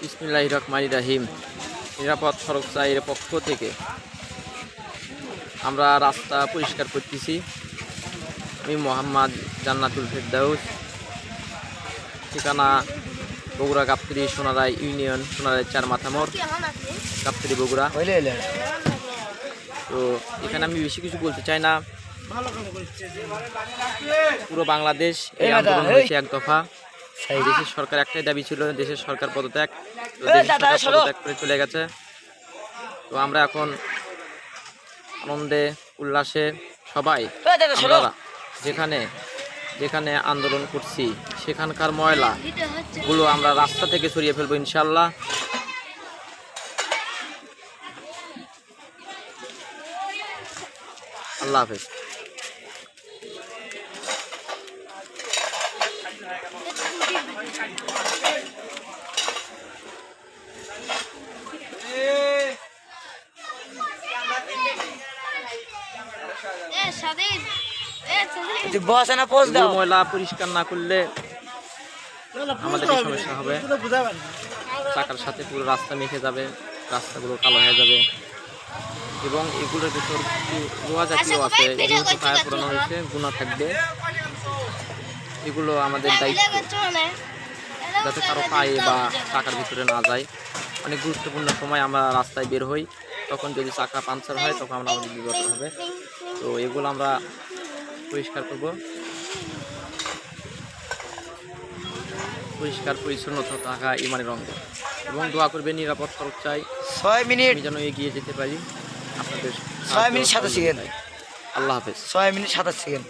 বিসমিল্লাহির রহমানির রহিম। নিরাপদ সড়ক চাইয়ের পক্ষ থেকে আমরা রাস্তা পরিষ্কার করতেছি। আমি মোহাম্মদ জান্নাতুল ফেরদাউস, ঠিকানা বগুড়া গাবতলী সোনারাই ইউনিয়ন, সোনারাই 4 মাথা মোড়, গাবতলী বগুড়া। তো এখানে আমি বেশি কিছু বলতে চাই না। পুরো বাংলাদেশ এই আন্দোলন হয়েছে এক দফা। দেশের সরকার একটাই দাবি ছিল, দেশের সরকার পদত্যাগ। তো দেশের সরকার পদত্যাগ করে চলে গেছে। তো আমরা এখন আনন্দে উল্লাসে সবাই আমরা যেখানে যেখানে আন্দোলন করছি সেখানকার ময়লাগুলো আমরা রাস্তা থেকে সরিয়ে ফেলবো ইনশাল্লাহ। আল্লাহ হাফেজ। ময়লা পরিষ্কার না করলে আমাদের সমস্যা হবে। চাকার সাথে পুরো রাস্তা মেখে যাবে, রাস্তাগুলো কালো হয়ে যাবে এবং এগুলোর ভিতর কিছু রোয়া জাতীয় আছে, যেহেতু টায়ার পুরানো হয়েছে গুণা থাকবে। এগুলো আমাদের দায়িত্ব যাতে কারো পায়ে বা চাকার ভিতরে না যায়। অনেক গুরুত্বপূর্ণ সময় আমরা রাস্তায় বের হই, তখন যদি চাকা পাংচার হয় তখন আমাদের বিপদ হবে। তো এগুলো আমরা পরিষ্কার করব। পরিষ্কার পরিচ্ছন্নতা থাকা ইমানের অঙ্গ এবং দোয়া করবে নিরাপদ সড়ক চাই 6 মিনিট আমি যেন এগিয়ে যেতে পারি। আপনাদের 6 মিনিট 27 সেকেন্ড। আল্লাহ হাফেজ। 6 মিনিট 27 সেকেন্ড।